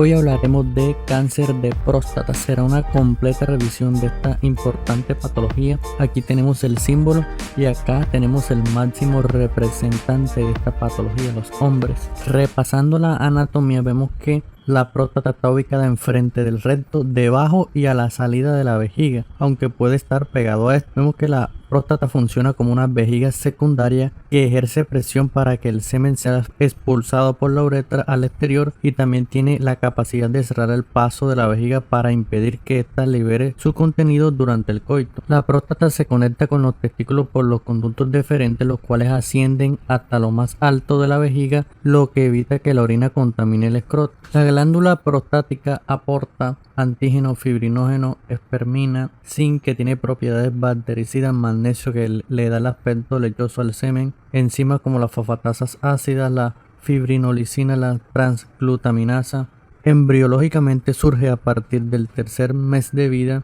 Hoy hablaremos de cáncer de próstata. Será una completa revisión de esta importante patología. Aquí tenemos el símbolo y acá tenemos el máximo representante de esta patología, los hombres. Repasando la anatomía, vemos que la próstata está ubicada enfrente del recto, debajo y a la salida de la vejiga, aunque puede estar pegado a esto. Vemos que la próstata funciona como una vejiga secundaria que ejerce presión para que el semen sea expulsado por la uretra al exterior, y también tiene la capacidad de cerrar el paso de la vejiga para impedir que ésta libere su contenido durante el coito. La próstata se conecta con los testículos por los conductos deferentes, los cuales ascienden hasta lo más alto de la vejiga, lo que evita que la orina contamine el escroto. La glándula prostática aporta antígeno, fibrinógeno, espermina, zinc, que tiene propiedades bactericidas, magnesio, que le da el aspecto lechoso al semen, enzimas como las fosfatasas ácidas, la fibrinolicina, la transglutaminasa. Embriológicamente surge a partir del tercer mes de vida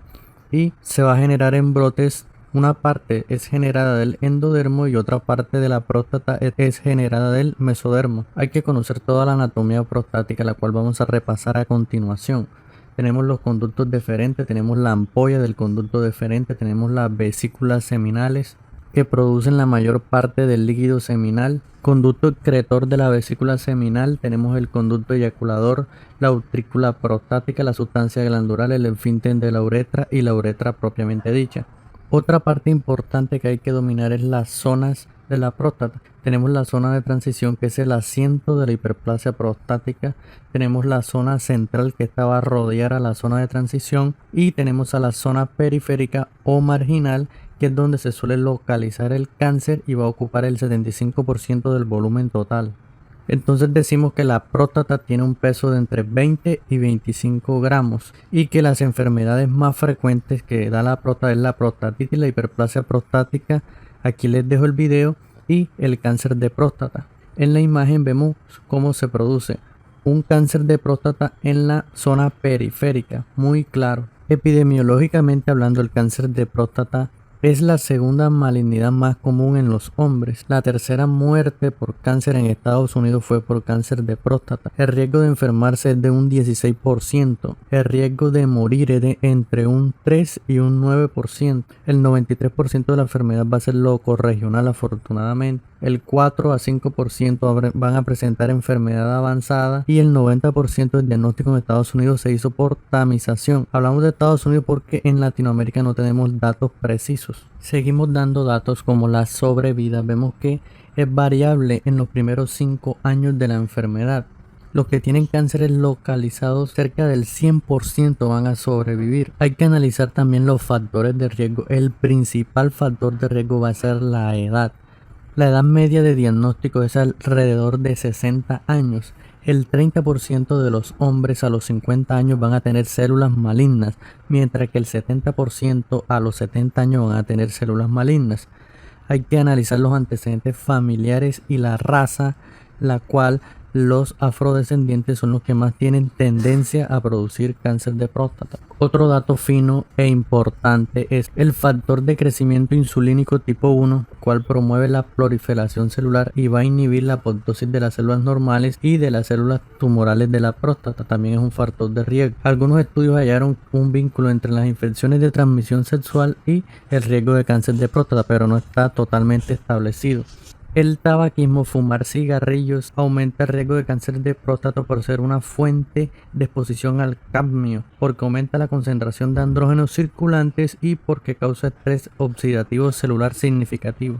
y se va a generar en brotes. Una parte es generada del endodermo y otra parte de la próstata es generada del mesodermo. Hay que conocer toda la anatomía prostática, la cual vamos a repasar a continuación. Tenemos los conductos deferentes, tenemos la ampolla del conducto deferente, tenemos las vesículas seminales que producen la mayor parte del líquido seminal. Conducto excretor de la vesícula seminal, tenemos el conducto eyaculador, la utrícula prostática, la sustancia glandular, el esfínter de la uretra y la uretra propiamente dicha. Otra parte importante que hay que dominar es las zonas de la próstata. Tenemos la zona de transición, que es el asiento de la hiperplasia prostática. Tenemos la zona central, que esta va a rodear a la zona de transición, y tenemos a la zona periférica o marginal, que es donde se suele localizar el cáncer y va a ocupar el 75% del volumen total. Entonces decimos que la próstata tiene un peso de entre 20 y 25 gramos y que las enfermedades más frecuentes que da la próstata es la prostatitis, la hiperplasia prostática. Aquí les dejo el video, y el cáncer de próstata. En la imagen vemos cómo se produce un cáncer de próstata en la zona periférica, muy claro. Epidemiológicamente hablando, el cáncer de próstata es la segunda malignidad más común en los hombres. La tercera muerte por cáncer en Estados Unidos fue por cáncer de próstata. El riesgo de enfermarse es de un 16%. El riesgo de morir es de entre un 3 y un 9%. El 93% de la enfermedad va a ser locorregional, afortunadamente. El 4 a 5% van a presentar enfermedad avanzada, y el 90% del diagnóstico en Estados Unidos se hizo por tamización. Hablamos de Estados Unidos porque en Latinoamérica no tenemos datos precisos. Seguimos dando datos como la sobrevida. Vemos que es variable en los primeros 5 años de la enfermedad. Los que tienen cánceres localizados, cerca del 100% van a sobrevivir. Hay que analizar también los factores de riesgo. El principal factor de riesgo va a ser la edad. La edad media de diagnóstico es alrededor de 60 años. El 30% de los hombres a los 50 años van a tener células malignas, mientras que el 70% a los 70 años van a tener células malignas. Hay que analizar los antecedentes familiares y la raza, la cual los afrodescendientes son los que más tienen tendencia a producir cáncer de próstata. Otro dato fino e importante es el factor de crecimiento insulínico tipo 1, el cual promueve la proliferación celular y va a inhibir la apoptosis de las células normales y de las células tumorales de la próstata. También es un factor de riesgo. Algunos estudios hallaron un vínculo entre las infecciones de transmisión sexual y el riesgo de cáncer de próstata, pero no está totalmente establecido. El tabaquismo, fumar cigarrillos, aumenta el riesgo de cáncer de próstata por ser una fuente de exposición al cadmio, porque aumenta la concentración de andrógenos circulantes y porque causa estrés oxidativo celular significativo.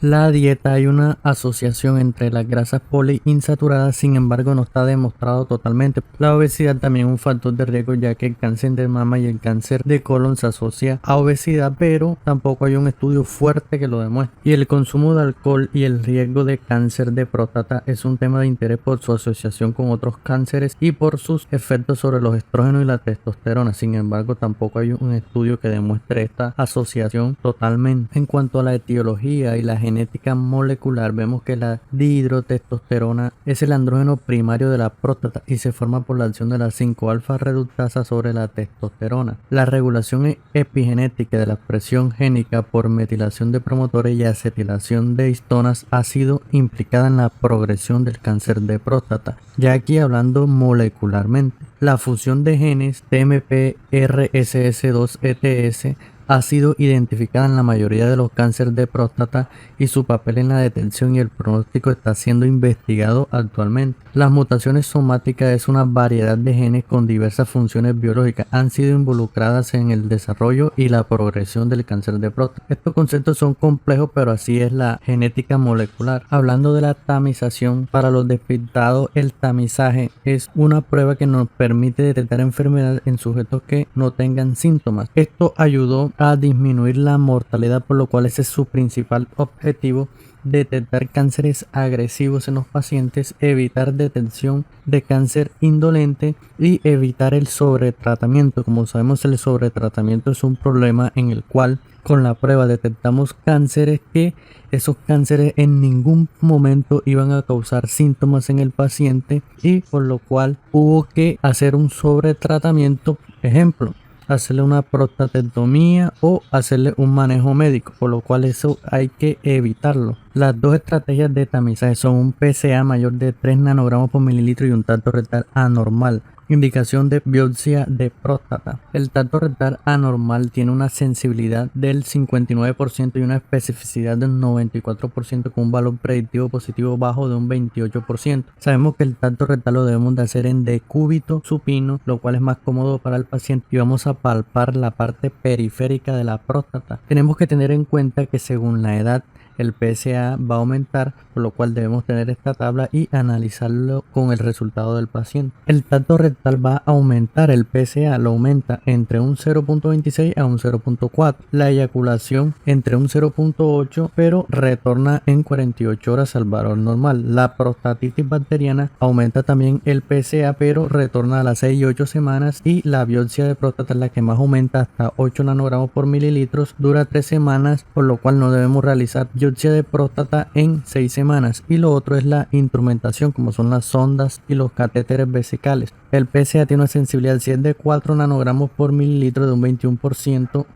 La dieta, hay una asociación entre las grasas poliinsaturadas, sin embargo no está demostrado totalmente. La obesidad también es un factor de riesgo, ya que el cáncer de mama y el cáncer de colon se asocia a obesidad, pero tampoco hay un estudio fuerte que lo demuestre. Y el consumo de alcohol y el riesgo de cáncer de próstata es un tema de interés por su asociación con otros cánceres y por sus efectos sobre los estrógenos y la testosterona. Sin embargo, tampoco hay un estudio que demuestre esta asociación totalmente. En cuanto a la etiología y la genética molecular, vemos que la dihidrotestosterona es el andrógeno primario de la próstata y se forma por la acción de la 5-alfa reductasa sobre la testosterona. La regulación epigenética de la expresión génica por metilación de promotores y acetilación de histonas ha sido implicada en la progresión del cáncer de próstata, ya aquí hablando molecularmente. La fusión de genes TMPRSS2-ETS ha sido identificada en la mayoría de los cánceres de próstata y su papel en la detección y el pronóstico está siendo investigado actualmente. Las mutaciones somáticas es una variedad de genes con diversas funciones biológicas. Han sido involucradas en el desarrollo y la progresión del cáncer de próstata. Estos conceptos son complejos, pero así es la genética molecular. Hablando de la tamización, para los despistados, el tamizaje es una prueba que nos permite detectar enfermedades en sujetos que no tengan síntomas. Esto ayudó a disminuir la mortalidad, por lo cual ese es su principal objetivo: detectar cánceres agresivos en los pacientes, evitar detección de cáncer indolente y evitar el sobretratamiento. Como sabemos, el sobretratamiento es un problema en el cual con la prueba detectamos cánceres que esos cánceres en ningún momento iban a causar síntomas en el paciente y por lo cual hubo que hacer un sobretratamiento, ejemplo, hacerle una prostatectomía o hacerle un manejo médico, por lo cual eso hay que evitarlo. Las dos estrategias de tamizaje son un PSA mayor de 3 nanogramos por mililitro y un tacto rectal anormal. Indicación de biopsia de próstata. El tacto rectal anormal tiene una sensibilidad del 59% y una especificidad del 94% con un valor predictivo positivo bajo de un 28%. Sabemos que el tacto rectal lo debemos de hacer en decúbito supino, lo cual es más cómodo para el paciente, y vamos a palpar la parte periférica de la próstata. Tenemos que tener en cuenta que según la edad el PSA va a aumentar, por lo cual debemos tener esta tabla y analizarlo con el resultado del paciente. El tacto rectal va a aumentar, el PSA lo aumenta entre un 0.26 a un 0.4, la eyaculación entre un 0.8, pero retorna en 48 horas al valor normal. La prostatitis bacteriana aumenta también el PSA, pero retorna a las 6 y 8 semanas, y la biopsia de próstata es la que más aumenta, hasta 8 nanogramos por mililitros, dura 3 semanas, por lo cual no debemos realizar biopsia de próstata en 6 semanas. Y lo otro es la instrumentación, como son las sondas y los catéteres vesicales. El PSA tiene una sensibilidad si es de 4 nanogramos por mililitro de un 21%,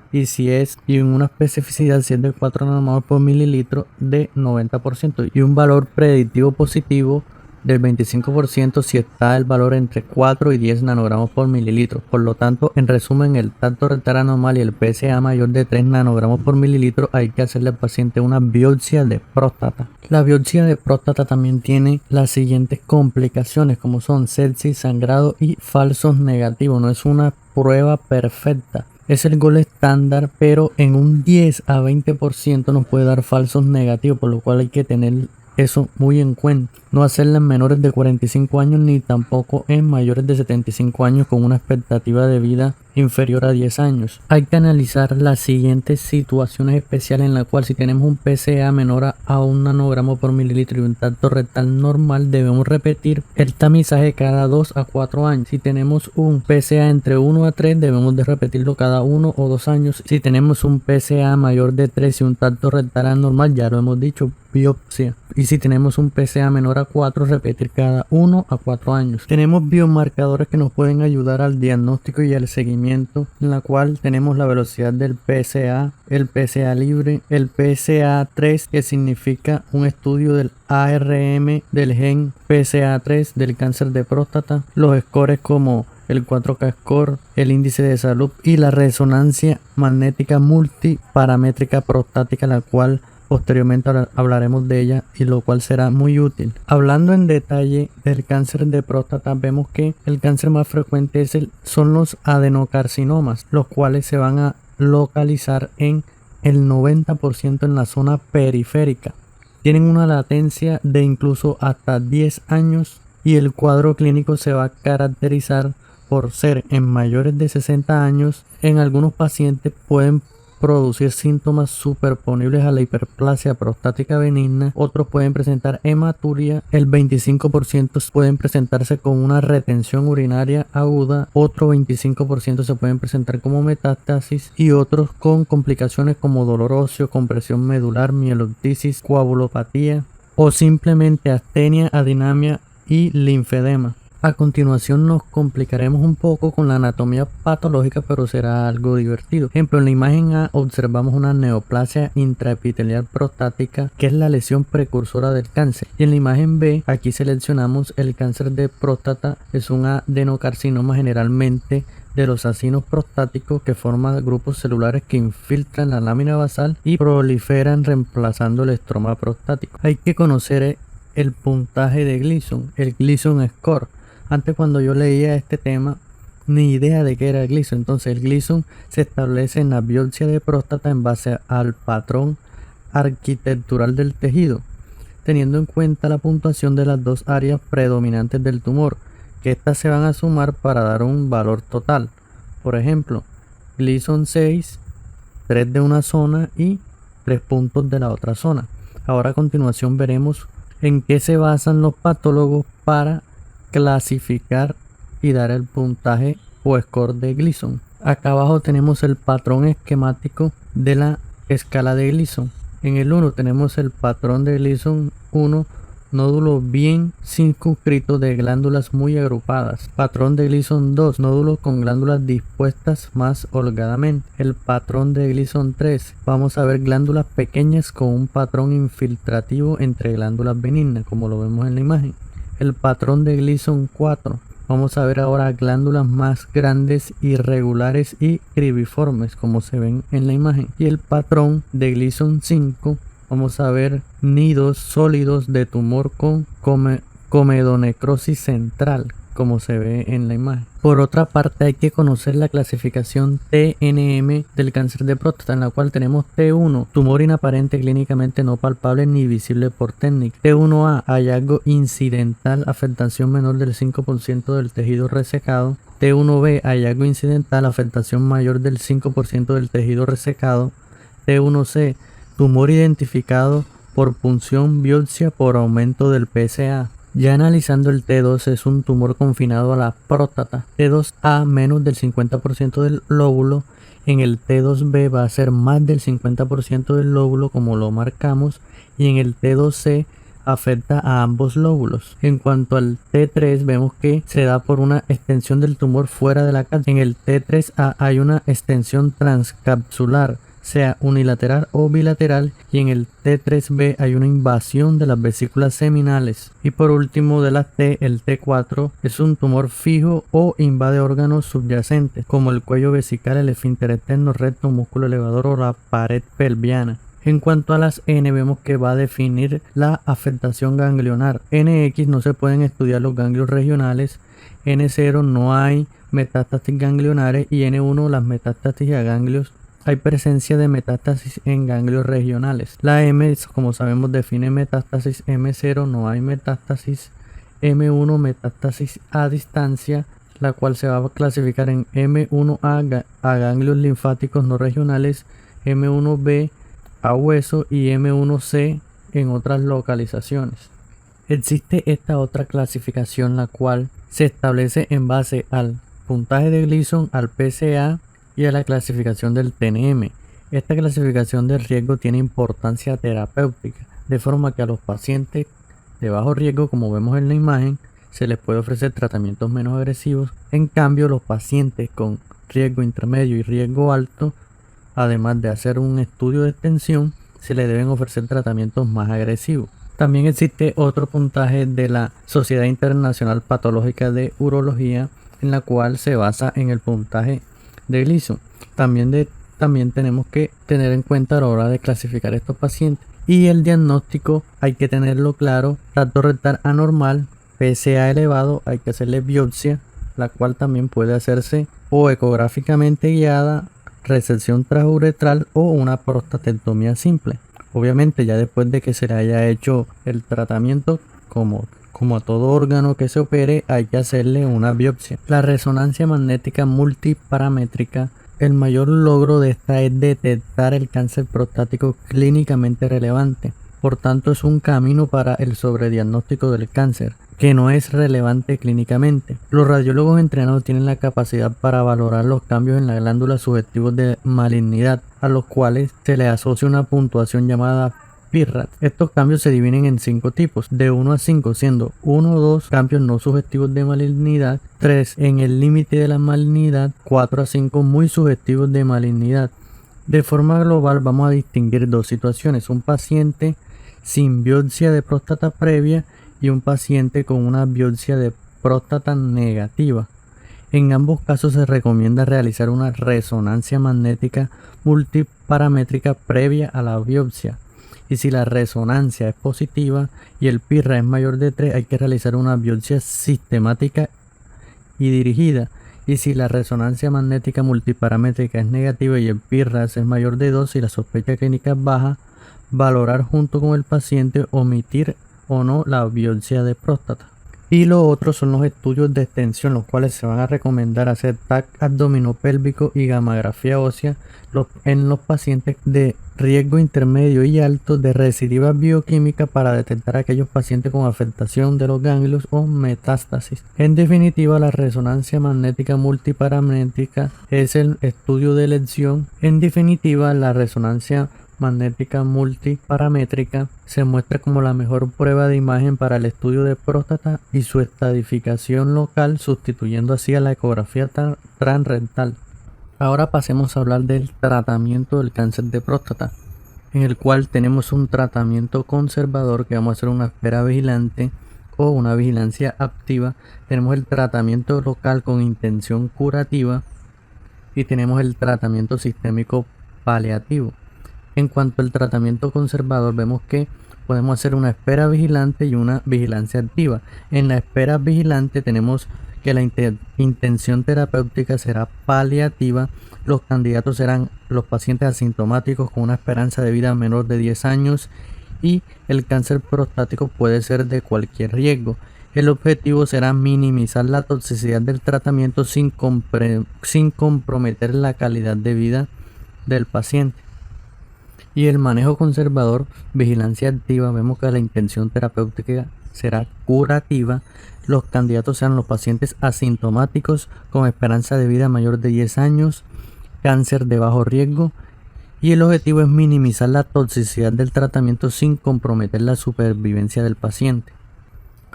y una especificidad si es de 4 nanogramos por mililitro de 90%, y un valor predictivo positivo del 25% si está el valor entre 4 y 10 nanogramos por mililitro. Por lo tanto, en resumen, el tacto rectal anormal y el PSA mayor de 3 nanogramos por mililitro, hay que hacerle al paciente una biopsia de próstata. La biopsia de próstata también tiene las siguientes complicaciones, como son sepsis, sangrado y falsos negativos. No es una prueba perfecta. Es el gol estándar, pero en un 10 a 20% nos puede dar falsos negativos, por lo cual hay que tener eso muy en cuenta. No hacerla en menores de 45 años ni tampoco en mayores de 75 años con una expectativa de vida inferior a 10 años. Hay que analizar las siguientes situaciones especiales, en la cual si tenemos un PSA menor a 1 nanogramo por mililitro y un tacto rectal normal, debemos repetir el tamizaje cada 2 a 4 años. Si tenemos un PSA entre 1 a 3, debemos de repetirlo cada 1 o 2 años. Si tenemos un PSA mayor de 3 y un tacto rectal anormal, ya lo hemos dicho, biopsia. Y si tenemos un PSA menor a 4, repetir cada 1 a 4 años. Tenemos biomarcadores que nos pueden ayudar al diagnóstico y al seguimiento, en la cual tenemos la velocidad del PSA, el PSA libre, el PSA3, que significa un estudio del ARM del gen PSA3 del cáncer de próstata, los scores como el 4K score, el índice de salud y la resonancia magnética multiparamétrica prostática, la cual posteriormente hablaremos de ella, y lo cual será muy útil. Hablando en detalle del cáncer de próstata, vemos que el cáncer más frecuente son los adenocarcinomas, los cuales se van a localizar en el 90% en la zona periférica. Tienen una latencia de incluso hasta 10 años y el cuadro clínico se va a caracterizar por ser en mayores de 60 años. En algunos pacientes pueden producir síntomas superponibles a la hiperplasia prostática benigna, otros pueden presentar hematuria, el 25% pueden presentarse con una retención urinaria aguda, otro 25% se pueden presentar como metástasis y otros con complicaciones como dolor óseo, compresión medular, mielotisis, coagulopatía o simplemente astenia, adinamia y linfedema. A continuación nos complicaremos un poco con la anatomía patológica, pero será algo divertido. Ejemplo, en la imagen A observamos una neoplasia intraepitelial prostática, que es la lesión precursora del cáncer. Y en la imagen B, aquí seleccionamos el cáncer de próstata, es un adenocarcinoma generalmente de los acinos prostáticos que forma grupos celulares que infiltran la lámina basal y proliferan reemplazando el estroma prostático. Hay que conocer el puntaje de Gleason, el Gleason Score. Antes, cuando yo leía este tema, ni idea de qué era el Gleason. Entonces el Gleason se establece en la biopsia de próstata en base al patrón arquitectural del tejido, teniendo en cuenta la puntuación de las dos áreas predominantes del tumor, que estas se van a sumar para dar un valor total. Por ejemplo, Gleason 6, 3 de una zona y 3 puntos de la otra zona. Ahora a continuación veremos en qué se basan los patólogos para clasificar y dar el puntaje o score de Gleason. Acá abajo tenemos el patrón esquemático de la escala de Gleason. En el 1 tenemos el patrón de Gleason 1, nódulo bien circunscrito de glándulas muy agrupadas. Patrón de Gleason 2, nódulos con glándulas dispuestas más holgadamente. El patrón de Gleason 3, vamos a ver glándulas pequeñas con un patrón infiltrativo entre glándulas benignas, como lo vemos en la imagen. El patrón de Gleason 4, vamos a ver ahora glándulas más grandes, irregulares y cribiformes, como se ven en la imagen. Y el patrón de Gleason 5, vamos a ver nidos sólidos de tumor con comedonecrosis central, como se ve en la imagen. Por otra parte, hay que conocer la clasificación TNM del cáncer de próstata, en la cual tenemos T1, tumor inaparente clínicamente no palpable ni visible por técnica. T1A, hallazgo incidental, afectación menor del 5% del tejido resecado. T1B, hallazgo incidental, afectación mayor del 5% del tejido resecado. T1C, tumor identificado por punción biopsia por aumento del PSA. Ya analizando el T2, es un tumor confinado a la próstata. T2A, menos del 50% del lóbulo. En el T2B va a ser más del 50% del lóbulo, como lo marcamos. Y en el T2C afecta a ambos lóbulos. En cuanto al T3, vemos que se da por una extensión del tumor fuera de la cápsula. En el T3A hay una extensión transcapsular, sea unilateral o bilateral, y en el T3B hay una invasión de las vesículas seminales. Y por último, de las T, el T4 es un tumor fijo o invade órganos subyacentes, como el cuello vesical, el esfínter externo, recto, músculo elevador o la pared pelviana. En cuanto a las N, vemos que va a definir la afectación ganglionar. NX, no se pueden estudiar los ganglios regionales. N0, no hay metástasis ganglionares. Y N1, las metástasis a ganglios. Hay presencia de metástasis en ganglios regionales. La M, como sabemos, define metástasis. M0, no hay metástasis. M1, metástasis a distancia, la cual se va a clasificar en M1A a ganglios linfáticos no regionales, M1B a hueso y M1C en otras localizaciones. Existe esta otra clasificación, la cual se establece en base al puntaje de Gleason, al PSA y a la clasificación del TNM. Esta clasificación de riesgo tiene importancia terapéutica, de forma que a los pacientes de bajo riesgo, como vemos en la imagen, se les puede ofrecer tratamientos menos agresivos. En cambio, los pacientes con riesgo intermedio y riesgo alto, además de hacer un estudio de extensión, se les deben ofrecer tratamientos más agresivos. También existe otro puntaje de la Sociedad Internacional Patológica de Urología, en la cual se basa en el puntaje de Gleason. También tenemos que tener en cuenta a la hora de clasificar estos pacientes. Y el diagnóstico hay que tenerlo claro: tracto rectal anormal, PSA elevado, hay que hacerle biopsia, la cual también puede hacerse o ecográficamente guiada, resección transuretral o una prostatectomía simple. Obviamente, ya después de que se le haya hecho el tratamiento, como a todo órgano que se opere, hay que hacerle una biopsia. La resonancia magnética multiparamétrica El mayor logro de esta es detectar el cáncer prostático clínicamente relevante. Por tanto, es un camino para el sobrediagnóstico del cáncer, que no es relevante clínicamente. Los radiólogos entrenados tienen la capacidad para valorar los cambios en la glándula sugestivos de malignidad, a los cuales se les asocia una puntuación llamada PIRAT. Estos cambios se dividen en 5 tipos, de 1 a 5, siendo 1 o 2 cambios no sugestivos de malignidad, 3 en el límite de la malignidad, 4 a 5 muy sugestivos de malignidad. De forma global vamos a distinguir dos situaciones, un paciente sin biopsia de próstata previa y un paciente con una biopsia de próstata negativa. En ambos casos se recomienda realizar una resonancia magnética multiparamétrica previa a la biopsia. Y si la resonancia es positiva y el PIRA es mayor de 3, hay que realizar una biopsia sistemática y dirigida. Y si la resonancia magnética multiparamétrica es negativa y el PIRA es mayor de 2 y la sospecha clínica es baja, valorar junto con el paciente omitir o no la biopsia de próstata. Y lo otro son los estudios de extensión, los cuales se van a recomendar hacer TAC abdominopélvico y gamografía ósea en los pacientes de riesgo intermedio y alto de recidiva bioquímica para detectar a aquellos pacientes con afectación de los ganglios o metástasis. En definitiva, la resonancia magnética multiparamétrica es el estudio de elección. En definitiva, la resonancia magnética multiparamétrica se muestra como la mejor prueba de imagen para el estudio de próstata y su estadificación local, sustituyendo así a la ecografía transrectal. Ahora pasemos a hablar del tratamiento del cáncer de próstata, en el cual tenemos un tratamiento conservador que vamos a hacer una espera vigilante o una vigilancia activa. Tenemos el tratamiento local con intención curativa y tenemos el tratamiento sistémico paliativo. En cuanto al tratamiento conservador, vemos que podemos hacer una espera vigilante y una vigilancia activa. En la espera vigilante tenemos que la intención terapéutica será paliativa. Los candidatos serán los pacientes asintomáticos con una esperanza de vida menor de 10 años y el cáncer prostático puede ser de cualquier riesgo. El objetivo será minimizar la toxicidad del tratamiento sin comprometer la calidad de vida del paciente. Y el manejo conservador, vigilancia activa, vemos que la intención terapéutica será curativa. Los candidatos serán los pacientes asintomáticos con esperanza de vida mayor de 10 años, cáncer de bajo riesgo, y el objetivo es minimizar la toxicidad del tratamiento sin comprometer la supervivencia del paciente.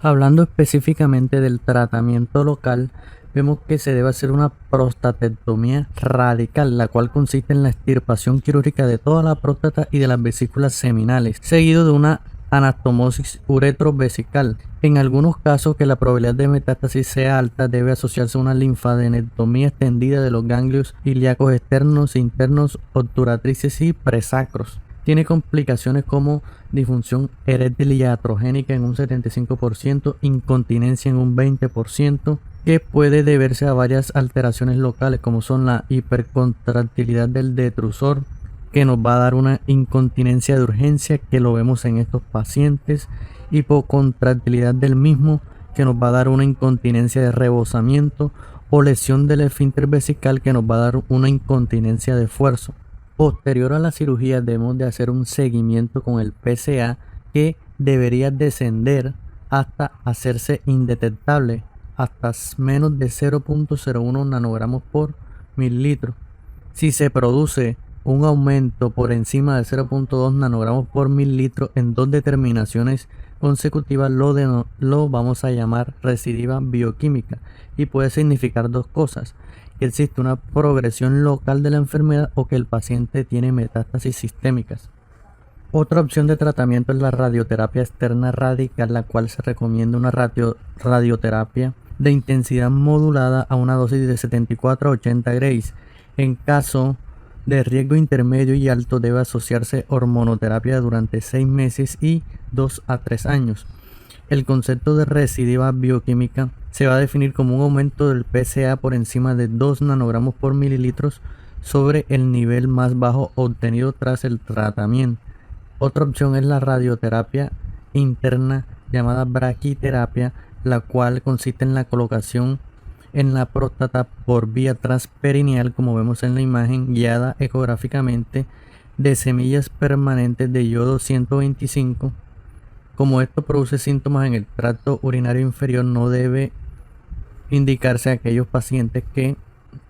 Hablando específicamente del tratamiento local, vemos que se debe hacer una prostatectomía radical, la cual consiste en la extirpación quirúrgica de toda la próstata y de las vesículas seminales, seguido de una anastomosis uretrovesical. En algunos casos que la probabilidad de metástasis sea alta, debe asociarse a una linfadenectomía extendida de los ganglios ilíacos externos, internos, obturatrices y presacros. Tiene complicaciones como disfunción eréctil y iatrogénica en un 75%, incontinencia en un 20%, que puede deberse a varias alteraciones locales como son la hipercontractilidad del detrusor, que nos va a dar una incontinencia de urgencia, que lo vemos en estos pacientes, hipocontractilidad del mismo, que nos va a dar una incontinencia de rebosamiento, o lesión del esfínter vesical, que nos va a dar una incontinencia de esfuerzo. Posterior a la cirugía debemos de hacer un seguimiento con el PSA, que debería descender hasta hacerse indetectable, hasta menos de 0.01 nanogramos por mililitro. Si se produce un aumento por encima de 0.2 nanogramos por mililitro en dos determinaciones consecutivas, lo vamos a llamar recidiva bioquímica, y puede significar dos cosas: que existe una progresión local de la enfermedad o que el paciente tiene metástasis sistémicas. Otra opción de tratamiento es la radioterapia externa radical, la cual se recomienda una radioterapia de intensidad modulada a una dosis de 74 a 80 grays. En caso de riesgo intermedio y alto, debe asociarse hormonoterapia durante 6 meses y 2 a 3 años. El concepto de recidiva bioquímica se va a definir como un aumento del PSA por encima de 2 nanogramos por mililitros sobre el nivel más bajo obtenido tras el tratamiento. Otra opción es la radioterapia interna llamada braquiterapia, la cual consiste en la colocación en la próstata por vía transperineal, como vemos en la imagen guiada ecográficamente, de semillas permanentes de yodo 125. Como esto produce síntomas en el tracto urinario inferior, no debe indicarse a aquellos pacientes que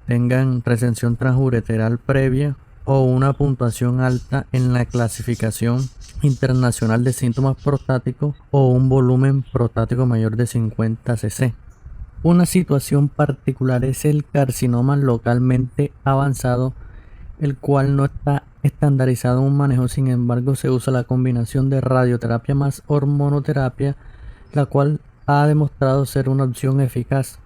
tengan recensión transureteral previa o una puntuación alta en la clasificación internacional de síntomas prostáticos o un volumen prostático mayor de 50 cc. Una situación particular es el carcinoma localmente avanzado, el cual no está estandarizado en un manejo. Sin embargo, se usa la combinación de radioterapia más hormonoterapia, la cual ha demostrado ser una opción eficaz.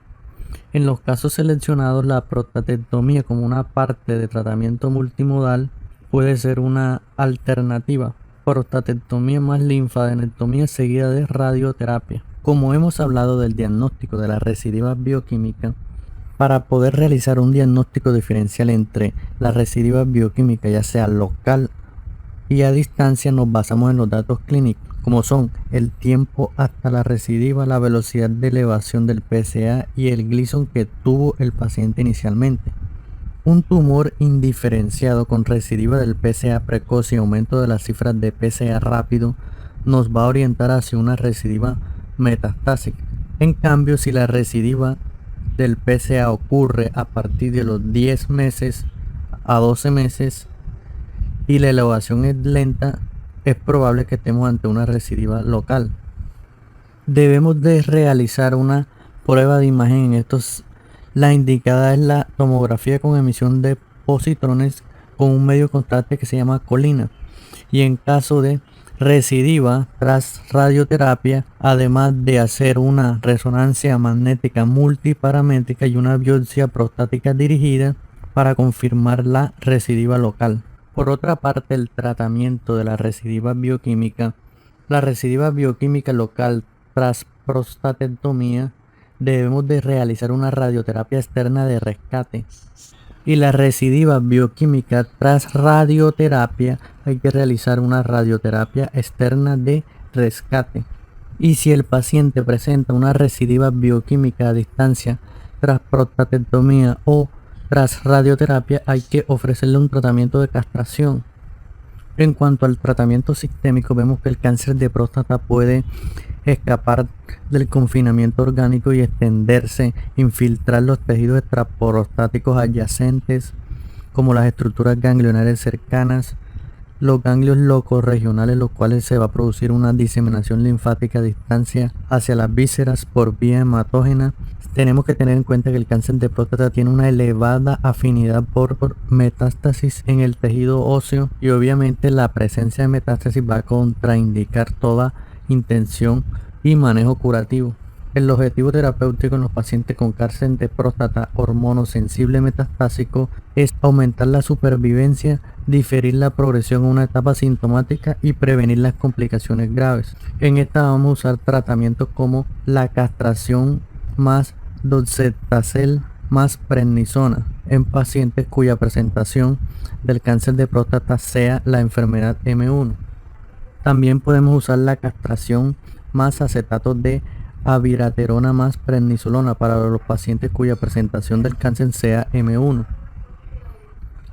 En los casos seleccionados, la prostatectomía como una parte de tratamiento multimodal puede ser una alternativa. Prostatectomía más linfadenectomía seguida de radioterapia. Como hemos hablado del diagnóstico de la recidiva bioquímica, para poder realizar un diagnóstico diferencial entre la recidiva bioquímica, ya sea local y a distancia, nos basamos en los datos clínicos, como son el tiempo hasta la recidiva, la velocidad de elevación del PSA y el Gleason que tuvo el paciente inicialmente. Un tumor indiferenciado con recidiva del PSA precoz y aumento de las cifras de PSA rápido nos va a orientar hacia una recidiva metastásica. En cambio, si la recidiva del PSA ocurre a partir de los 10 meses a 12 meses y la elevación es lenta, es probable que estemos ante una recidiva local. Debemos de realizar una prueba de imagen en estos. La indicada es la tomografía con emisión de positrones con un medio contraste que se llama colina, y en caso de recidiva tras radioterapia, además de hacer una resonancia magnética multiparamétrica y una biopsia prostática dirigida para confirmar la recidiva local. Por otra parte, el tratamiento de la recidiva bioquímica. La recidiva bioquímica local tras prostatectomía, debemos de realizar una radioterapia externa de rescate. Y la recidiva bioquímica tras radioterapia, hay que realizar una radioterapia externa de rescate. Y si el paciente presenta una recidiva bioquímica a distancia tras prostatectomía o tras radioterapia, hay que ofrecerle un tratamiento de castración. En cuanto al tratamiento sistémico, vemos que el cáncer de próstata puede escapar del confinamiento orgánico y extenderse, infiltrar los tejidos extraprostáticos adyacentes, como las estructuras ganglionares cercanas, los ganglios locorregionales, los cuales se va a producir una diseminación linfática a distancia hacia las vísceras por vía hematógena. Tenemos que tener en cuenta que el cáncer de próstata tiene una elevada afinidad por metástasis en el tejido óseo, y obviamente la presencia de metástasis va a contraindicar toda intención y manejo curativo. El objetivo terapéutico en los pacientes con cáncer de próstata hormonosensible metastásico es aumentar la supervivencia, diferir la progresión a una etapa sintomática y prevenir las complicaciones graves. En esta vamos a usar tratamientos como la castración más docetaxel más prednisona en pacientes cuya presentación del cáncer de próstata sea la enfermedad M1. También podemos usar la castración más acetato de abiraterona más prednisolona para los pacientes cuya presentación del cáncer sea M1.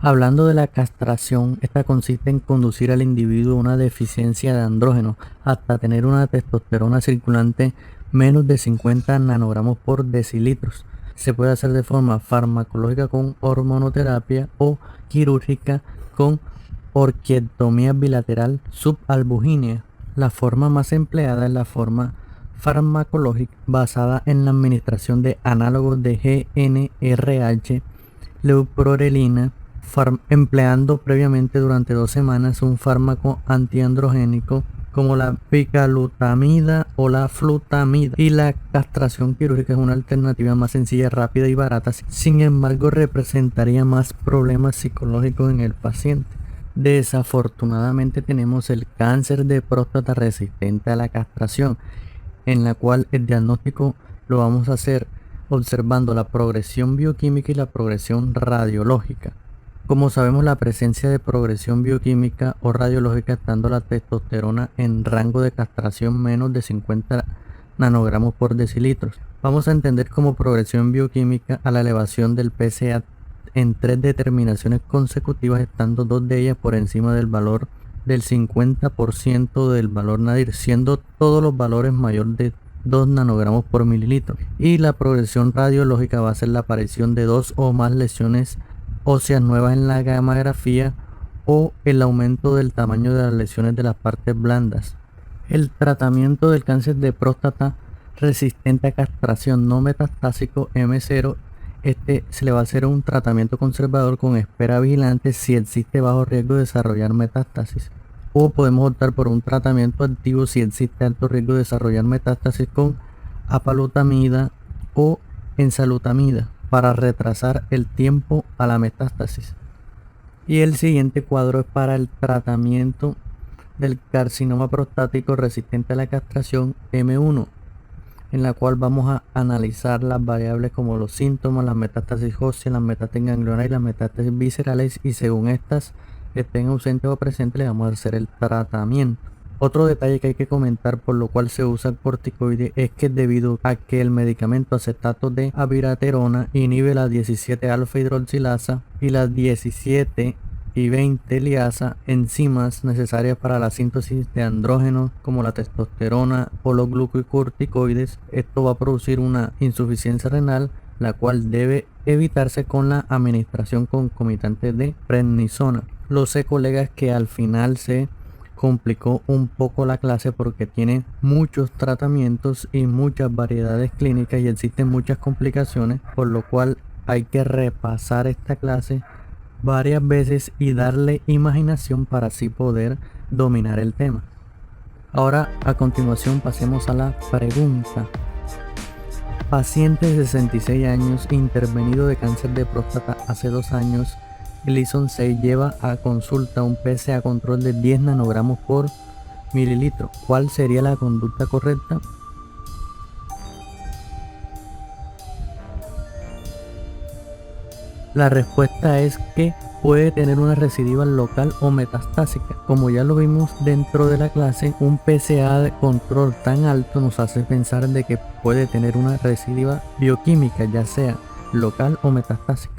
Hablando de la castración, esta consiste en conducir al individuo a una deficiencia de andrógeno hasta tener una testosterona circulante menos de 50 nanogramos por decilitros. Se puede hacer de forma farmacológica con hormonoterapia o quirúrgica con orquiectomía bilateral subalbugínea. La forma más empleada es la forma farmacológica basada en la administración de análogos de GnRH, leuprorelina, empleando previamente durante 2 semanas un fármaco antiandrogénico como la bicalutamida o la flutamida, y la castración quirúrgica es una alternativa más sencilla, rápida y barata. Sin embargo, representaría más problemas psicológicos en el paciente. Desafortunadamente tenemos el cáncer de próstata resistente a la castración, en la cual el diagnóstico lo vamos a hacer observando la progresión bioquímica y la progresión radiológica. Como sabemos, la presencia de progresión bioquímica o radiológica, estando la testosterona en rango de castración menos de 50 nanogramos por decilitros. Vamos a entender como progresión bioquímica a la elevación del PSA en 3 determinaciones consecutivas, estando 2 de ellas por encima del valor del 50% del valor nadir, siendo todos los valores mayor de 2 nanogramos por mililitro. Y la progresión radiológica va a ser la aparición de 2 o más lesiones óseas nuevas en la gammagrafía o el aumento del tamaño de las lesiones de las partes blandas. El tratamiento del cáncer de próstata resistente a castración no metastásico M0, se le va a hacer un tratamiento conservador con espera vigilante si existe bajo riesgo de desarrollar metástasis, o podemos optar por un tratamiento activo si existe alto riesgo de desarrollar metástasis con apalutamida o enzalutamida para retrasar el tiempo a la metástasis. Y el siguiente cuadro es para el tratamiento del carcinoma prostático resistente a la castración M1, en la cual vamos a analizar las variables como los síntomas, las metástasis óseas, las metástasis ganglionares y las metástasis viscerales, y según estas estén ausentes o presentes le vamos a hacer el tratamiento. Otro detalle que hay que comentar por lo cual se usa el corticoide es que debido a que el medicamento acetato de abiraterona inhibe la 17 alfa hidroxilasa y las 17 y 20 liasa, enzimas necesarias para la síntesis de andrógenos como la testosterona o los glucocorticoides, esto va a producir una insuficiencia renal, la cual debe evitarse con la administración concomitante de prednisona. Lo sé, colegas, que al final se complicó un poco la clase porque tiene muchos tratamientos y muchas variedades clínicas y existen muchas complicaciones, por lo cual hay que repasar esta clase varias veces y darle imaginación para así poder dominar el tema. Ahora, a continuación, pasemos a la pregunta. Paciente de 66 años, intervenido de cáncer de próstata hace 2 años, Gleason 6, lleva a consulta un PSA control de 10 nanogramos por mililitro. ¿Cuál sería la conducta correcta? La respuesta es que puede tener una recidiva local o metastásica. Como ya lo vimos dentro de la clase, un PSA de control tan alto nos hace pensar de que puede tener una recidiva bioquímica, ya sea local o metastásica.